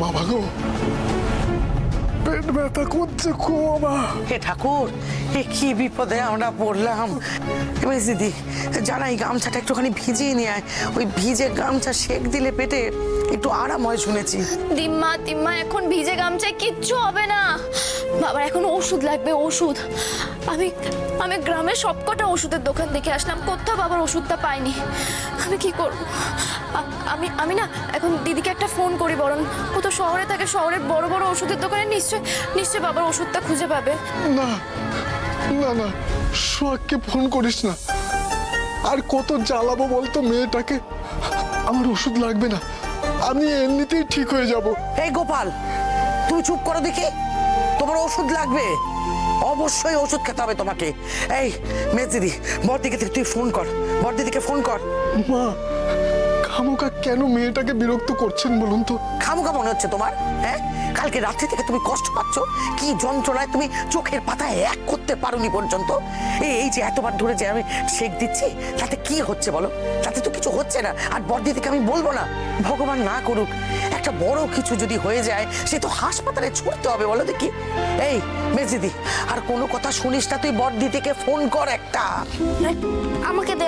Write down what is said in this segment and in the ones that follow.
বাবা গো, পেট ব্যথা করছে গো বাবা। হে ঠাকুর, এ কি বিপদে আমরা পড়লাম। এবার দিদি জানা, এই গামছাটা একটুখানি ভিজিয়ে নিয়ে আয়। ওই ভিজে গামছা সেক দিলে পেটে একটু আরাম হয় শুনেছি। দিম্মা দিম্মা, এখন ভিজে গামছায় কিচ্ছু হবে না। বাবার এখন ওষুধ লাগবে, ওষুধ। আমি আমি গ্রামের সবকটা ওষুধের দোকান দেখে আসলাম, কোথাও বাবার ওষুধটা পাইনি। আমি কি করব? আমি আমি না এখন দিদিকে একটা ফোন করি বরং। ও তো শহরে থাকে, শহরের বড় বড় ওষুধের দোকানে নিশ্চয় বাবার ওষুধটা খুঁজে পাবে। না না না, সোহাগকে ফোন করিস না। আর কত জ্বালাবো বলতো মেয়েটাকে। আমার ওষুধ লাগবে না, আমি এমনিতেই ঠিক হয়ে যাব। এই গোপাল, তুমি চুপ করো দেখি। তোমার ওষুধ লাগবে, অবশ্যই ওষুধ খেতে হবে তোমাকে। এই মেজদিদি, বড়দিকে থেকে তুই ফোন কর, বড়দিদিকে ফোন কর। মা, খামোকা কেন মেয়েটাকে বিরক্ত করছেন বলুন তো? খামোকা মনে হচ্ছে তোমার? হ্যাঁ, কালকে রাত্রি থেকে তুমি কষ্ট পাচ্ছ, কি যন্ত্রণায় তুমি চোখের পাতায় এক করতে পারোনি পর্যন্ত। এই যে এতবার ধরে যে আমি সেক দিচ্ছি, তাতে কি হচ্ছে বলো? তাতে তো কিছু হচ্ছে না। আর বড়দিদিকে আমি বলবো না, ভগবান না করুক একটা বড় কিছু যদি হয়ে যায়, সে তো হাসপাতালে ছুটতে হবে বলো দেখি। এই মেজদিদি, আর কোনো কথা শুনিস না, তুই বড়দিদিকে ফোন কর একটা। আমাকে দে,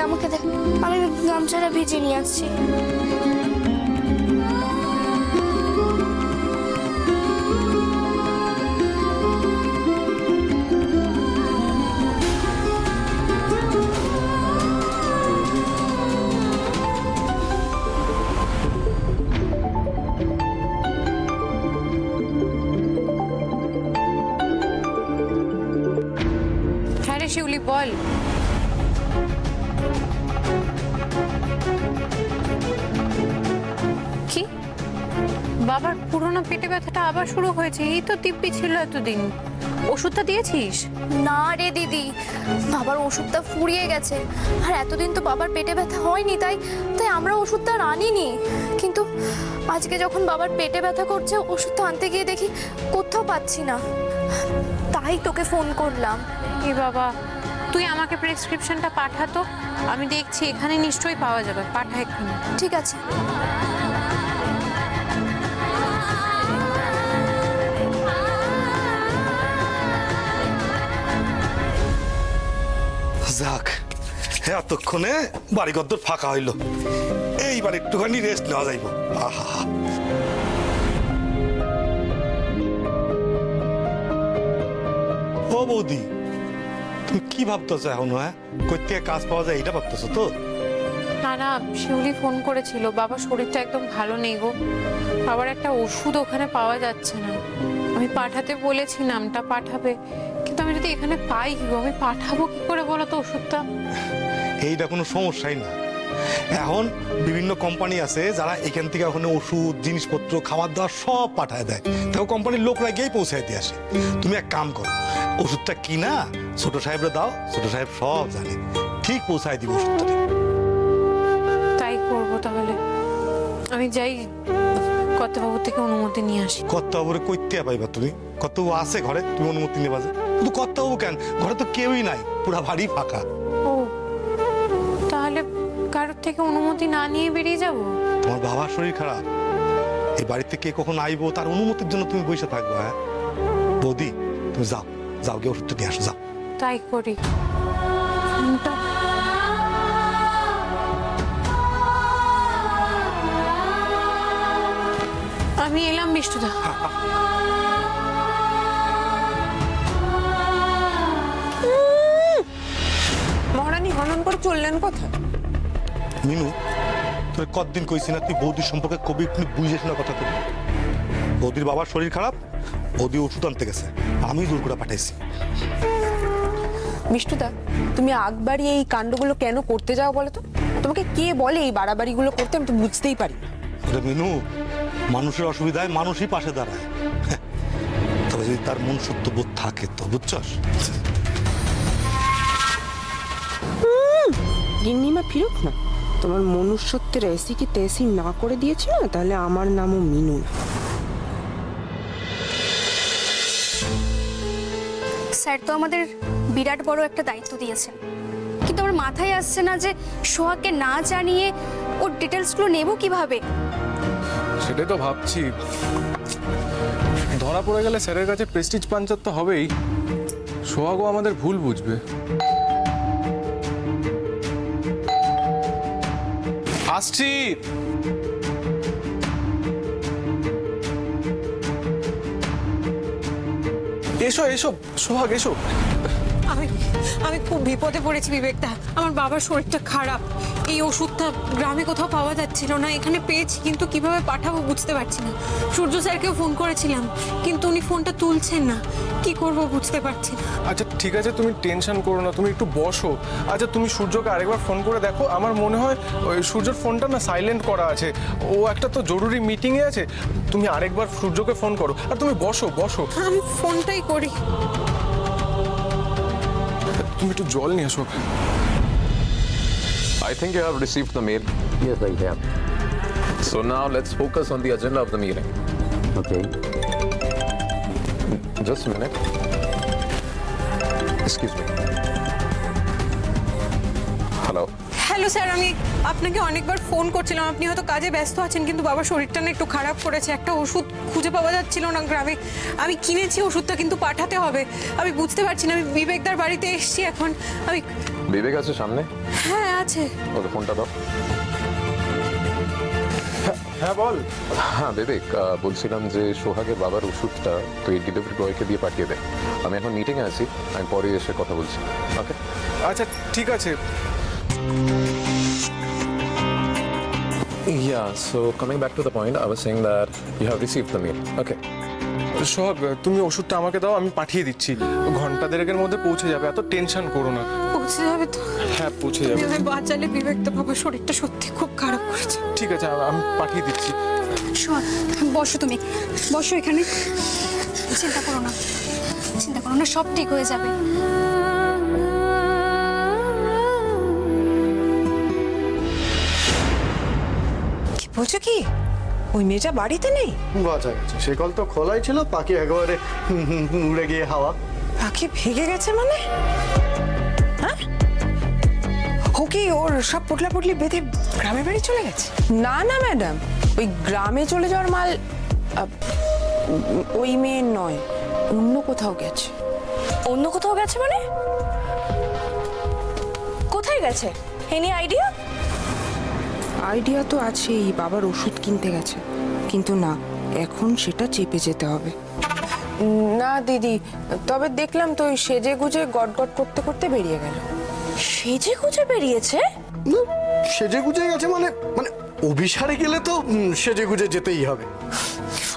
আমি গামছাটা ভিজিয়ে নিয়ে আসছি। হ্যাঁ রে শিউলি, বল। কি, বাবার পুরোনো পেটে ব্যথাটা আবার শুরু হয়েছে? এই তো দিব্যি ছিল এতদিন। ওষুধটা দিয়েছিস? না রে দিদি, বাবার ওষুধটা ফুরিয়ে গেছে। আর এতদিন তো বাবার পেটে ব্যথা হয়নি, তাই আমরা ওষুধটা আর আনিনি। কিন্তু আজকে যখন বাবার পেটে ব্যথা করছে, ওষুধটা আনতে গিয়ে দেখি কোথাও পাচ্ছি না, তাই তোকে ফোন করলাম। এ বাবা, তুই আমাকে প্রেসক্রিপশনটা পাঠাতো, আমি দেখছি এখানে নিশ্চয়ই পাওয়া যাবে। পাঠা এক্ষুনি। ঠিক আছে। যাক, এতক্ষণে বাড়িঘর ফাঁকা হইল। এইবার একটুখানি রেস্ট নেওয়া যাইব। আহা, ও বৌদি, তুমি কি ভাবতেছো এখন? হ্যাঁ, কই থেকে কাজ পাওয়া যায় এটা ভাবতেছো তো? না না, শিউলি ফোন করেছিল, বাবার শরীরটা একদম ভালো নেই গো। বাবার একটা ওষুধ ওখানে পাওয়া যাচ্ছে না। আমি পাঠাতে বলেছি, নামটা পাঠাবে, কিন্তু আমি যদি এখানে পাই কি গো? আমি পাঠাবো কি করে বলো তো ওষুধটা? এইটা কোনো সমস্যাই না। এখন বিভিন্ন কোম্পানি আছে যারা এখান থেকে ওখানে ওষুধ, জিনিসপত্র, খাবার দাবার সব পাঠায় দেয়। তাও কোম্পানির লোকরা গিয়েই পৌঁছায় দিয়ে আসে। তুমি এক কাম করো, ওষুধটা কিনা ছোট সাহেবরা দাও, ছোট সাহেব সব জানে, ঠিক পৌঁছায় দিব ওষুধটা। তাই করবো তাহলে। আমি যাই, কর্তাবাবুর থেকে অনুমতি নিয়ে আসি। কর্তাবাবুরে কইতে পাইবা তুমি? কর্তাবাবু আছে ঘরে, তুমি অনুমতি নেবা যে? শুধু কর্তাবাবু কেন, ঘরে তো কেউই নাই, পুরা বাড়ি ফাঁকা। ও, তাহলে কারোর থেকে অনুমতি না নিয়ে বেরিয়ে যাব? তোমার বাবার শরীর খারাপ, এই বাড়িতে কে কখন আইবো তার অনুমতির জন্য তুমি বসে থাকবো? হ্যাঁ বৌদি, তুমি যাও, যাও গিয়ে ওষুধটা নিয়ে আসো, যাও। তাই করি। ফোনটা আমি এলাম বিষ্ণুদা। মহারানী হনন করে চললেন কোথায়? মিনু, তুই কতদিন কইছি না তুই বৌদির সম্পর্কে কবি একটু বুঝিস না কথা কবি? বৌদির বাবার শরীর খারাপ, বৌদি ওষুধ আনতে গেছে, আমি জোর করে পাঠাইছি। বিষ্ণুদা, তুমি আগবাড়ি এই কাণ্ডগুলো কেন করতে যাও বলো তো? তোমাকে কে বলে এই বাড়াবাড়িগুলো করতে? আমি তো বুঝতেই পারি না। আরে মিনু, মানুষের অসুবিধায় মানুষই পাশে দাঁড়ায়, তবে যদি তার মন সত্য বোধ থাকে তো, বুঝছস? গিন্নিমা ফিরুক না, তোমার মনুষ্যত্বের এসি কি তেসি না করে দিয়েছে না, তাহলে আমার নামও মিনু। স্যার তো আমাদের বিরাট বড় একটা দায়িত্ব দিয়েছেন, কিন্তু আমার মাথায় আসছে না যে সোহাগকে না জানিয়ে ওর ডিটেলসগুলো নেব কিভাবে। সেটাই তো ভাবছি, ধরা পড়ে গেলে স্যারের কাছে প্রেস্টিজ পাঞ্চার তো হবেই। সোহাগও আমাদের ভুল বুঝবে। আসছি। এসো এসো সোহাগ এসো। আমি আমি খুব বিপদে পড়েছি বিবেকদা। আমার বাবার শরীরটা খারাপ, এই ওষুধটা গ্রামে কোথাও পাওয়া যাচ্ছিল না, এখানে পেয়েছি কিন্তু কিভাবে পাঠাবো বুঝতে পারছি না। সূর্য স্যারকেও ফোন করেছিলাম কিন্তু উনি ফোনটা তুলছেন না, কি করব বুঝতে পারছি না। আচ্ছা ঠিক আছে, তুমি টেনশন করো না, তুমি একটু বসো। আচ্ছা তুমি সূর্যকে আরেকবার ফোন করে দেখো। আমার মনে হয় ওই সূর্যর ফোনটা না সাইলেন্ট করা আছে, ও একটা তো জরুরি মিটিংয়ে আছে। তুমি আরেকবার সূর্যকে ফোন করো, আর তুমি বসো বসো। আমি ফোনটাই করি। তুমি একটু জল নিয়ে আসো। I think you have received the mail. Yes, I have. So now let's focus on the agenda of the meeting. Okay. Just a minute. Excuse me. Hello. Hello sir, আমি আপনাকে অনেকবার ফোন করছিলাম, আপনি হয়তো কাজে ব্যস্ত আছেন, কিন্তু বাবার শরীরটা না একটু খারাপ করেছে। একটা ওষুধ খুঁজে পাওয়া যাচ্ছিল না গ্রামে, আমি কিনেছি ওষুধটা কিন্তু পাঠাতে হবে। আমি বুঝতে পারছি না, আমি বিবেকদার বাড়িতে এসেছি এখন। আমি বিবেক আছে সামনে? হ্যাঁ আছে। ওকে ফোনটা দাও। হ্যাঁ বল। হ্যাঁ বিবেক, বলছিলাম যে সোহাগের বাবার ওষুধটা তো এই ডেলিভারি বয়কে দিয়ে পাঠিয়ে দেয়। আমি এখন মিটিংয়ে আছি, আমি পরে এসে কথা বলছি। ওকে আচ্ছা ঠিক আছে। Yeah, so coming back to the point, I was saying that you have received the mail. Okay. সোহাগ তুমি ওষুধটা আমাকে দাও, আমি পাঠিয়ে দিচ্ছি। ঘন্টা দেড়েকের মধ্যে পৌঁছে যাবে, এত টেনশন করো না। পৌঁছে যাবে তো? হ্যাঁ পৌঁছে যাবে। যদি বাঁচালে বিবেকদা, বাবার শরীরটা সত্যি খুব খারাপ করেছে। ঠিক আছে আমি পাঠিয়ে দিচ্ছি। শোন, বসো তুমি, বসো এখানে। চিন্তা করো না, চিন্তা করো না, সব ঠিক হয়ে যাবে। কি বলছো কি? ওই মেয়েটা বাড়িতে নেই? বাঁচা গেছে, সে কল তো খোলাই ছিল, পাখি একেবারে উড়ে গিয়ে হাওয়া। পাখি ভেগে গেছে মানে? হ্যাঁ, ও কি ওর সব পুটলা পুটলি বেঁধে গ্রামের বাড়ি চলে গেছে? না না ম্যাডাম, ওই গ্রামে চলে যাওয়ার মাল ওই মেয়ের নয়, অন্য কোথাও গেছে। অন্য কোথাও গেছে মানে? কোথায় গেছে? Any idea? আইডিয়া তো আছেই, বাবার ওষুধ কিনতে গেছে, কিন্তু না, এখন সেটা চেপে যেতে হবে। না দিদি, তবে দেখলাম তো ওই সেজে গুজে গট গট করতে করতে বেরিয়ে গেল। সেজে গুজে বেরিয়েছে? সেজে গুজে গেছে মানে মানে অভিসারে গেলে তো সেজে গুজে যেতেই হবে।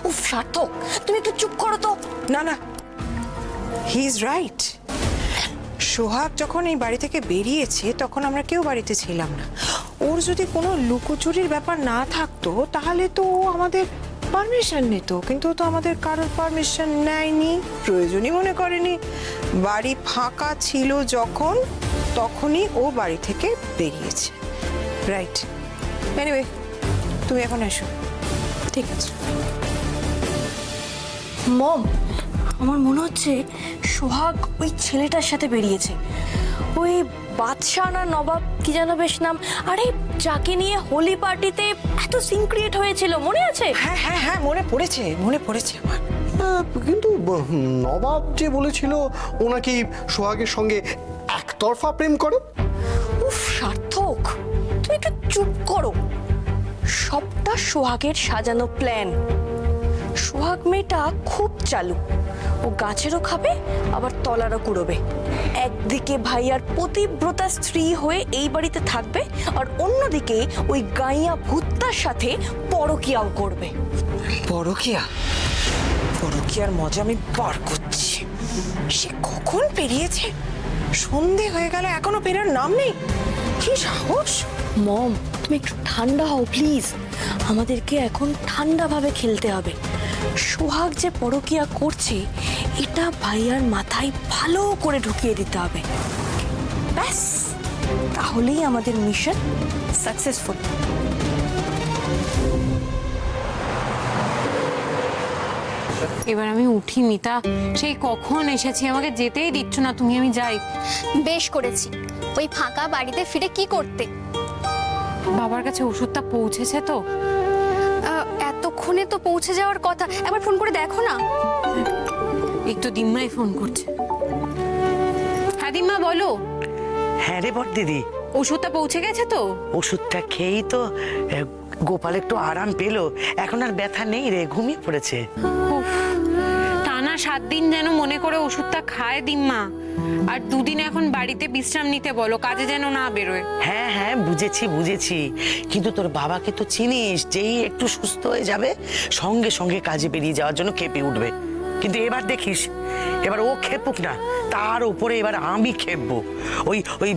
উফ সার্থক, তুমি একটু চুপ করো তো। না না, হি ইজ রাইট। সোহাগ যখন এই বাড়ি থেকে বেরিয়েছে তখন আমরা কেউ বাড়িতে ছিলাম না। ওর যদি কোনো লুকোচুরির ব্যাপার না থাকতো তাহলে তো ও আমাদের পারমিশন নিত, কিন্তু ও তো আমাদের কারোর পারমিশন নেয়নি, প্রয়োজনই মনে করেনি। বাড়ি ফাঁকা ছিল যখন, তখনই ও বাড়ি থেকে বেরিয়েছে। রাইট। এনিওয়ে, তুমি এখন এসো। ঠিক আছে। মম, আমার মনে হচ্ছে সোহাগ ওই ছেলেটার সাথে বেরিয়েছে, ওই বাদশাহ না নবাব কি যেন বেশ নাম, আরে যাকে নিয়ে হোলি পার্টিতে এত সিন ক্রিয়েট হয়েছিল, মনে আছে? হ্যাঁ হ্যাঁ হ্যাঁ, মনে পড়েছে আমার। কিন্তু নবাব যে বলেছিল ও নাকি সোহাগের সঙ্গে একতরফা প্রেম করে। উফ সার্থক, তুমি একটু চুপ করো। সবটা সোহাগের সাজানো প্ল্যান। সোহাগ মেয়েটা খুব চালু, ও গাছেরও খাবে আবার তলারও কুড়োবে। একদিকে ভাইয়ার পতিব্রতা স্ত্রী হয়ে এই বাড়িতে থাকবে, আর অন্যদিকে ওই গাইয়া ভূতটার সাথে পরকিয়াও করবে। পরকিয়ার মজা আমি বার করছি। সে কখন পেরিয়েছে? সন্ধে হয়ে গেল, এখনো ফেরার নাম নেই। কি সাহস! মম, তুমি একটু ঠান্ডা হও প্লিজ। আমাদেরকে এখন ঠান্ডাভাবে খেলতে হবে। সোহাগ যে পরকিয়া করছে এটা ভাইয়ার মাথায় ভালো করে ঢুকিয়ে দিতে হবে, ব্যাস তাহলেই আমাদের মিশন সাকসেসফুল। এবার আমি উঠি মিতা, সেই কখন এসেছি, আমাকে যেতেই দিচ্ছ না তুমি। আমি যাই। বেশ করেছি। ওই ফাঁকা বাড়িতে ফিরে কি করতে? বাবার কাছে ওষুধটা পৌঁছেছে তো? এতক্ষণে তো পৌঁছে যাওয়ার কথা, একবার ফোন করে দেখো না। একটু দিম্মাই ফোন করছে। হ্যাঁ দিম্মা বলো, হ্যাঁ রে বর দিদি, ওষুধটা পৌঁছে গেছে তো? ওষুধটা খেয়েই তো গোপাল একটু আরাম পেলো, এখন আর ব্যথা নেই রে, ঘুমিয়ে পড়েছে। উফ, টানা 7 দিন যেন মনে করে ওষুধটা খায় দিম্মা। আর 2 দিন এখন বাড়িতে বিশ্রাম নিতে বলো, কাজে যেন না বেরোয়। হ্যাঁ হ্যাঁ বুঝেছি বুঝেছি, কিন্তু তোর বাবাকে তো চিনিস, যেই একটু সুস্থ হয়ে যাবে সঙ্গে সঙ্গে কাজে বেরিয়ে যাওয়ার জন্য কেঁপে উঠবে। কিন্তু এবার দেখিস, এবার ও খেপুক না, তার উপরে এবার আমি খেপবো। ওই ওই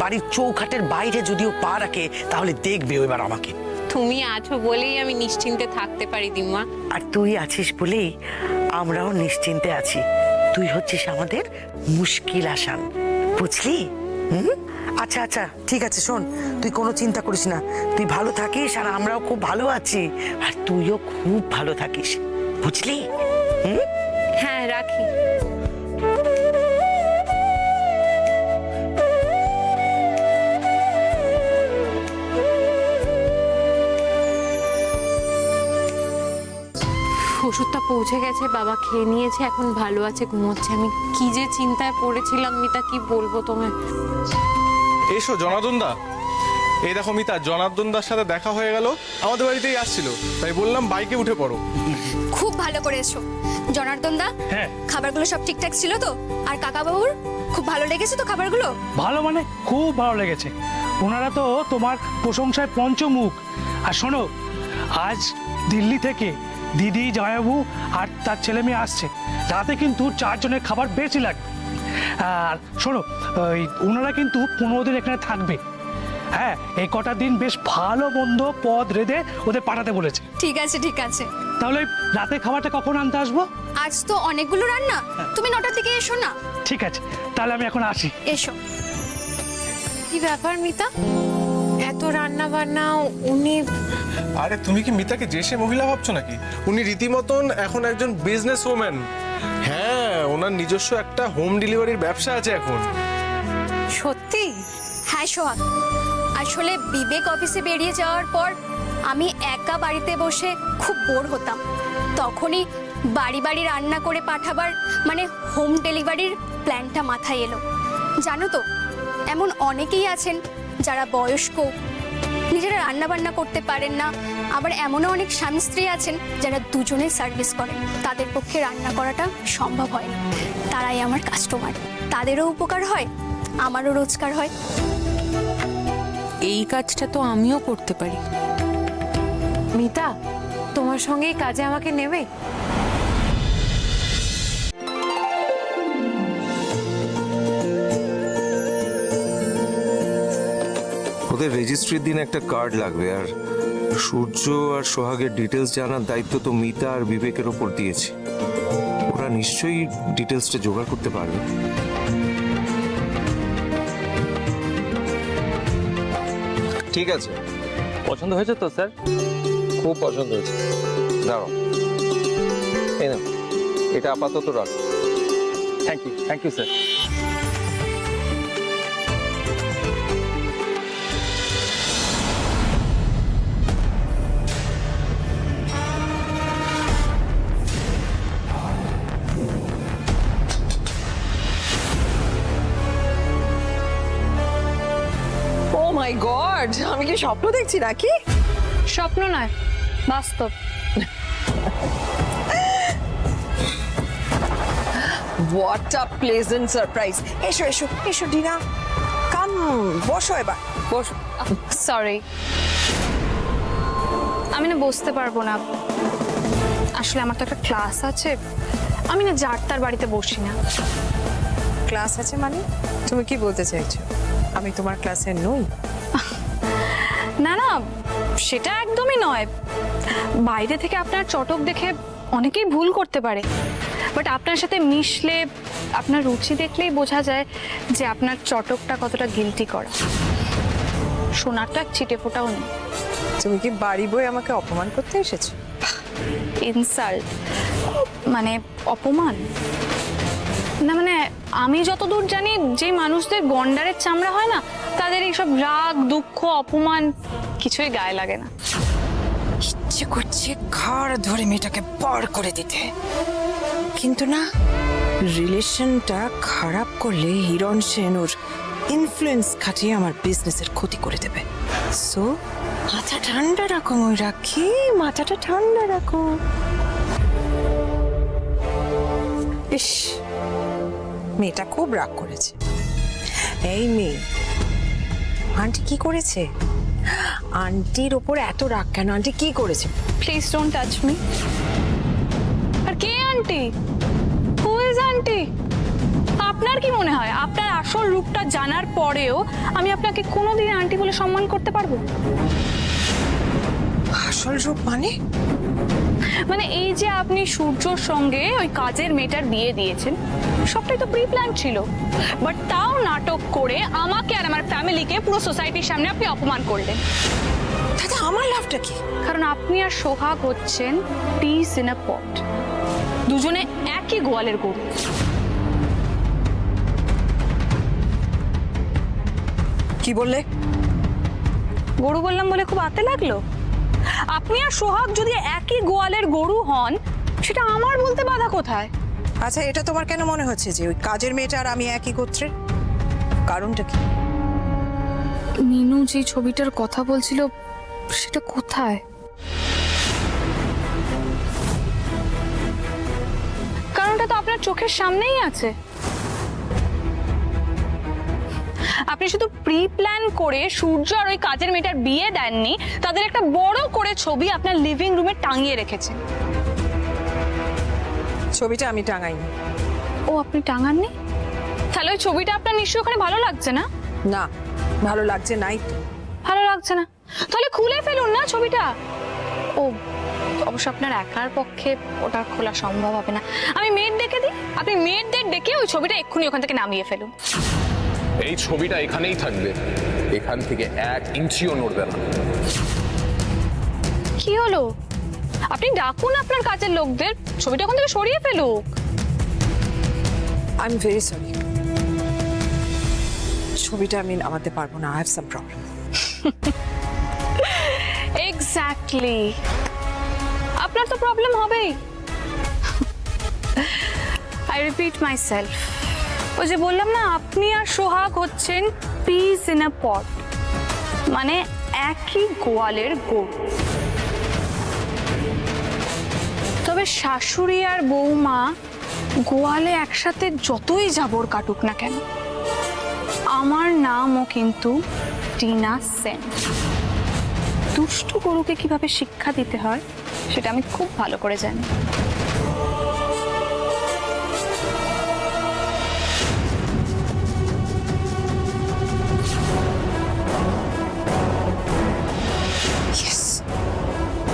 বাড়ির চৌখাটের বাইরে যদিও পা রাখে তাহলে দেখবে ও এবার আমাকে। তুমি আছো বলেই আমি নিশ্চিন্তে থাকতে পারি দিম্মা। আর তুই আছিস বলেই আমরাও নিশ্চিন্তে আছি। তুই হচ্ছিস আমাদের মুশকিল আসান, বুঝলি? আচ্ছা আচ্ছা ঠিক আছে, শোন, তুই কোনো চিন্তা করিস না, তুই ভালো থাকিস আর আমরাও খুব ভালো আছি, আর তুইও খুব ভালো থাকিস, বুঝলি? হ্যাঁ রাখি। ওষুধটা পৌঁছে গেছে, বাবা খেয়ে নিয়েছে, এখন ভালো আছে, ঘুমোচ্ছে। আমি কি যে চিন্তায় পড়েছিলাম মিতা, কি বলবো তোমায়। এসো জনার্দন দা। এই দেখো মিতা, জনার্দন দার সাথে দেখা হয়ে গেল, আমাদের বাড়িতেই আসছিল, তাই বললাম বাইকে উঠে পড়ো। খুব ভালো করেছো জনার্দন দা। হ্যাঁ। খাবারগুলো সব ঠিকঠাক ছিল তো? আর কাকা বাবুর খুব ভালো লেগেছে তো খাবারগুলো? ভালো মানে খুব ভালো লেগেছে, ওনারা তো তোমার প্রশংসায় পঞ্চমুখ। আর শোনো, আজ দিল্লি থেকে দিদি, জামাইবাবু আর তার ছেলে মেয়ে আসছে, রাতে কিন্তু 4 জনের খাবার বেশি লাগবে। আর শোনো, ওই ওনারা কিন্তু 15 দিন এখানে থাকবে। হ্যাঁ, এই কটা দিন বেশ ভালো মন্দ পদ রেঁধে ওদের পাঠাতে বলেছে। ঠিক আছে ঠিক আছে। তাহলে রাতে খাবারটা কখন আনতে আসবো? আজ তো অনেকগুলো রান্না, তুমি 9টার দিকে এসো না। ঠিক আছে, তাহলে আমি এখন আসি। এসো। কি ব্যাপার মিতা, এত রান্না বান্না? উনি আরে তুমি কি মিতাকে যে সে মহিলা ভাবছো নাকি? উনি রীতিমতন এখন একজন বিজনেস ওম্যান। হ্যাঁ, ওনার নিজস্ব একটা হোম ডেলিভারির ব্যবসা আছে এখন। সত্যি? হ্যাঁ সোহাগ, আসলে বিবেক অফিসে বেরিয়ে যাওয়ার পর আমি একা বাড়িতে বসে খুব বোর হতাম, তখনই বাড়ি বাড়ি রান্না করে পাঠাবার মানে হোম ডেলিভারির প্ল্যানটা মাথায় এলো। জানো তো, এমন অনেকেই আছেন যারা বয়স্ক, নিজেরা রান্না বান্না করতে পারেন না, আবার এমনও অনেক স্বামী স্ত্রী আছেন যারা দুজনে সার্ভিস করেন, তাদের পক্ষে রান্না করাটা সম্ভব হয় না। তারাই আমার কাস্টমার, তাদেরও উপকার হয়, আমারও রোজগার হয়। এই কাজটা তো আমিও করতে পারি। মিতা, তোমার সঙ্গে এই কাজে আমাকে নেবে? ওদের রেজিস্ট্রির দিন একটা কার্ড লাগবে, আর সূর্য আর সোহাগের ডিটেলস জানার দায়িত্ব তো মিতা আর বিবেকের ওপর দিয়েছি। ওরা নিশ্চয়ই ডিটেলসটা জোগাড় করতে পারবে। ঠিক আছে, পছন্দ হয়েছে তো স্যার? খুব পছন্দ হয়েছে। দাঁড়াও, এই না, এটা আপাতত রাখ। Thank you sir. Oh my God, আমি কি স্বপ্ন দেখছি নাকি? স্বপ্ন নয়, বাস্তব। What a pleasant surprise. এসো এসো এসো ডিনা, কাম, বসো এবার, বসো। সরি, আমি না বসতে পারবো না, আসলে আমার তো একটা ক্লাস আছে, আমি না যার তার বাড়িতে বসি না। ক্লাস আছে মানে? তুমি কি বলতে চাইছো আমি তোমার ক্লাসে নই? না না, সেটা একদমই নয়। বাইরে থেকে আপনার চটক দেখে অনেকেই ভুল করতে পারে, বাট আপনার সাথে মিশলে, আপনার রুচি দেখলেই বোঝা যায় যে আপনার চটকটা কতটা গিলটি করা। সোনারটা ছিটে ফোটাও নেই। তুমি কি বাড়ি বই আমাকে অপমান করতে এসেছো? ইনসাল্ট মানে অপমান না, মানে আমি যতদূর জানি যে মানুষদের গন্ডারের চামড়া হয় না, তাদের এইসব রাগ, দুঃখ, অপমান কিছুই গায়ে লাগে না। ইচ্ছে করছে ঘাড় ধরে মেয়েটাকে বার করে দিতে, কিন্তু না, রিলেশনটা খারাপ করলে হিরণ সেন ওর ইনফ্লুয়েন্স খাটিয়ে আমার বিজনেসের ক্ষতি করে দেবে। সো মাথা ঠান্ডা রাখো ময়ূরাক্ষী, মাথাটা ঠান্ডা রাখো। ইস, মেয়েটা খুব রাগ করেছে। এই মেয়ে, আন্টি কি করেছে? আন্টির ওপর এত রাগ কেন? আন্টি কি করেছে? Please don't touch me. আর কে আন্টি? Who is auntie? আপনার কি মনে হয় আপনার আসল রূপটা জানার পরেও আমি আপনাকে কোনোদিন আন্টি বলে সম্মান করতে পারবো? আসল রূপ মানে? মানে এই যে আপনি সূর্যর সঙ্গে ওই কাজের মেয়েটার বিয়ে দিয়েছেন, সবটাই তো প্রি প্ল্যান ছিল, বাট তাও নাটক করে আমাকে আর আমার ফ্যামিলিকে পুরো সোসাইটির সামনে আপনি অপমান করলেন। দাদা, আমার লাভটা কি? কারণ আপনি আর সোহাগ হচ্ছেন পিস ইন আ পট, দুজনে একই গোয়ালের গরু। কি বললে? গরু বললাম বলে খুব আতে লাগলো? আপনি আর সোহাগ যদি একই গোয়ালের গরু হন, সেটা আমার বলতে বাধা কোথায়? আচ্ছা, এটা তোমার কেন মনে হচ্ছে যে ওই কাজের মেয়েটা আর আমি একই গোত্রের? কারণটা কি? মিনু যে ছবিটার কথা বলছিল সেটা কোথায়? কারণটা তো আপনার চোখের সামনেই আছে। আপনি শুধু প্রি প্ল্যান করে সূর্য আর ওই কাজের মেয়েটার বিয়ে দেননি, তাদের একটা বড় করে ছবি আপনার লিভিং রুমে টাঙিয়ে রেখেছেন। ছবিটা আমি টাঙাইনি। ও, আপনি টাঙাননি? তাহলে ওই ছবিটা আপনার নিশ্চয়ই ওখানে ভালো লাগছে না? না, ভালো লাগছে নাই। ভালো লাগছে না? তাহলে খুলে ফেলুন না ছবিটা। ও, অবশ্য আপনার একার পক্ষে ওটা খোলা সম্ভব হবে না। আমি মেয়ের ডেকে দিই, আপনি মেয়েদের ডেকে ওই ছবিটা এক্ষুনি ওখান থেকে নামিয়ে ফেলুন। এই ছবিটা এখানেই থাকবে, এখান থেকে 1 ইঞ্চিও নড়বে না। কি হলো? আপনি ডাকুন আপনার কাজের লোকদের, ছবিটা ওখান থেকে সরিয়ে ফেলুক। আই এম ভেরি সরি, ছবিটা আমি নামাতে পারবো না। I have some problem. Exactly, আপনার তো প্রবলেম হবেই। আই রিপিট মাই সেলফ, ওই যে বললাম না, আপনি আর সোহাগ হচ্ছেন পিস ইন আ পট, মানে একই গোয়ালের গরু। তবে শাশুড়ি আর বৌমা গোয়ালে একসাথে যতই জাবর কাটুক না কেন, আমার নামও কিন্তু টিনা সেন। দুষ্টু গরুকে কিভাবে শিক্ষা দিতে হয় সেটা আমি খুব ভালো করে জানি।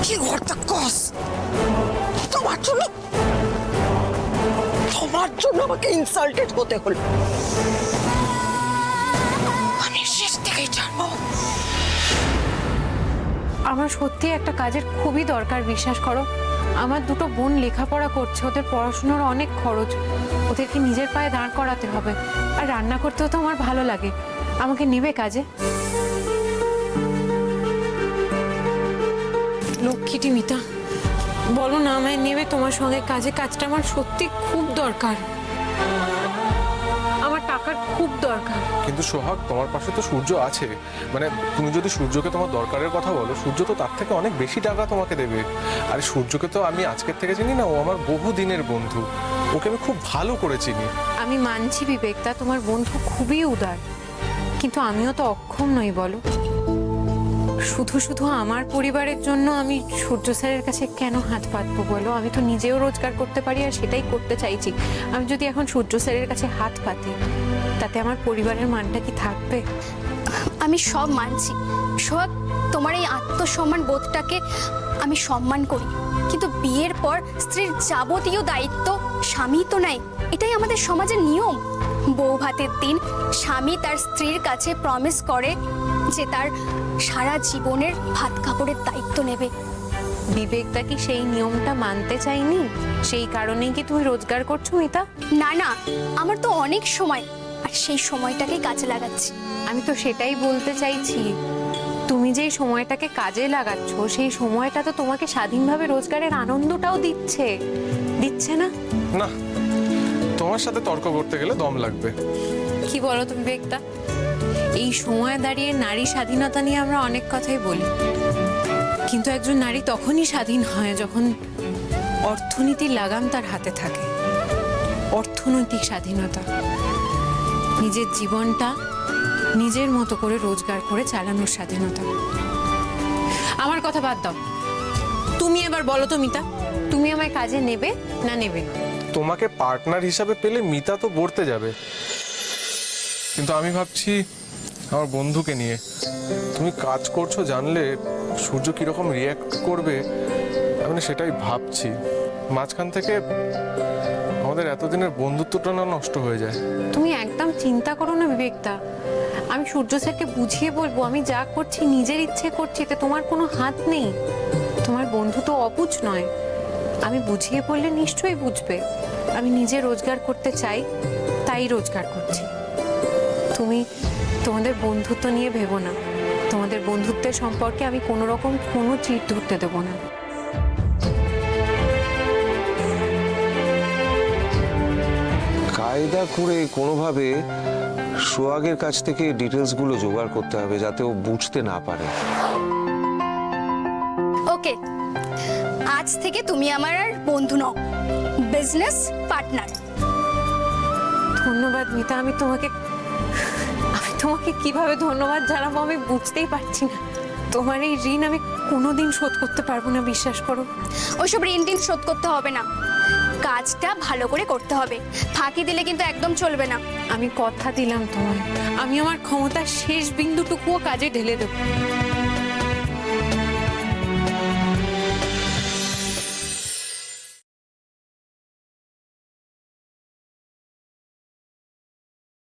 কি ঘরটা কস? তোমার জন্য আমাকে ইনসাল্টেড হতে হলো। আমি শেষ থেকেই জানবো। আমার সত্যি একটা কাজের খুবই দরকার, বিশ্বাস করো। আমার দুটো বোন লেখাপড়া করছে, ওদের পড়াশোনার অনেক খরচ, ওদেরকে নিজের পায়ে দাঁড় করাতে হবে। আর রান্না করতেও তো আমার ভালো লাগে। আমাকে নেবে কাজে? লক্ষ্মীটি মিতা, বলো না আমায় নেবে তোমার সঙ্গে কাজে? কাজটা আমার সত্যি খুব দরকার, আমার টাকার খুব দরকার। কিন্তু সোহাগ, তোমার পাশে তো সূর্য আছে। মানে তুমি যদি সূর্যকে তোমার দরকারের কথা বলো, সূর্য তো তার থেকে অনেক বেশি টাকা তোমাকে দেবে। আর সূর্যকে তো আমি আজকের থেকে চিনি না, ও আমার বহু দিনের বন্ধু, ওকে আমি খুব ভালো করে চিনি। আমি মানছি বিবেকদা, তোমার বন্ধু খুবই উদার, কিন্তু আমিও তো অক্ষম নই বলো। শুধু শুধু আমার পরিবারের জন্য আমি সূর্য স্যারের কাছে কেন হাত পাতবো বলো? আমি তো নিজেও রোজগার করতে পারি আর সেটাই করতে চাইছি। আমি যদি এখন সূর্য স্যারের কাছে হাত পাতি, তাতে আমার পরিবারের মানটা কি থাকবে? আমি সব মানছি সোহাগ, তোমার এই আত্মসম্মান বোধটাকে আমি সম্মান করি, কিন্তু বিয়ের পর স্ত্রীর যাবতীয় দায়িত্ব স্বামী তো নাই, এটাই আমাদের সমাজের নিয়ম। বউ ভাতের দিন স্বামী তার স্ত্রীর কাছে প্রমিস করে যে তার সারা জীবনের ভাত কাপড়ের দায়িত্ব নেবে। বিবেকদা কি সেই নিয়মটা মানতে চাইনি? সেই কারণেই কি তুমি রোজগার করছো মিতা? না না, আমার তো অনেক সময়, আর সেই সময়টাকেই কাজে লাগাচ্ছি। আমি তো সেটাই বলতে চাইছি, তুমি যেই সময়টাকে কাজে লাগাচ্ছ সেই সময়টা তো তোমাকে স্বাধীনভাবে রোজগারের আনন্দটাও দিচ্ছে না? না, তোমার সাথে তর্ক করতে গেলে দম লাগবে। কি বলো তুমি বিবেকদা? এই সময় দাঁড়িয়ে নারী স্বাধীনতা নিয়ে আমরা অনেক কথাই বলি, কিন্তু একজন নারী তখনই স্বাধীন হয় যখন অর্থনীতির লাগাম তার হাতে থাকে। অর্থনৈতিক স্বাধীনতা, নিজের জীবনটা নিজের মতো করে রোজগার করে চালানোর স্বাধীনতা। আমার কথা বাদ দাও, তুমি এবার বলো তো মিতা, তুমি আমায় কাজে নেবে না নেবে না? তোমাকে পার্টনার হিসাবে পেলে মিতা তো বর্তে যাবে, কিন্তু আমি ভাবছি আমার বন্ধুকে নিয়ে। তুমি কাজ করছো জানলে সূর্য কিরকম রিয়াক্ট করবে, আমি সেটাই ভাবছি। মাঝখান থেকে আমাদের এতদিনের বন্ধুত্বটা না নষ্ট হয়ে যায়। তুমি একদম চিন্তা করো না বিবেকদা, আমি সূর্য স্যারকে বুঝিয়ে বলবো আমি যা করছি নিজের ইচ্ছে করছি, এতে তোমার কোনো হাত নেই। তোমার বন্ধু তো অবুঝ নয়, আমি বুঝিয়ে বললে নিশ্চয়ই বুঝবে। আমি নিজে রোজগার করতে চাই, তাই রোজগার করছি। তুমি তোমাদের বন্ধুত্ব নিয়ে ভেবো না, তোমাদের বন্ধুত্বের সম্পর্কে আমি কোনো রকম কোনো চিট ধরতে দেবো না। কায়দা করে কোনোভাবে সোহাগের কাছ থেকে ডিটেলসগুলো জোগাড় করতে হবে যাতে ও বুঝতে না পারে। ওকে, আজ থেকে তুমি আমার আর বন্ধু নও, বিজনেস পার্টনার। ধন্যবাদ মিতা, আমি তোমাকে কিভাবে ধন্যবাদ জানাবো আমি বুঝতেই পারছি না। তোমার এই ঋণ আমি কোনোদিন শোধ করতে পারবো না, বিশ্বাস করো। ওইসব ঋণ টিন শোধ করতে হবে না, কাজটা ভালো করে করতে হবে। ফাঁকি দিলে কিন্তু একদম চলবে না। আমি কথা দিলাম তোমায়, আমি আমার ক্ষমতার শেষ বিন্দুটুকুও কাজে ঢেলে দেবো।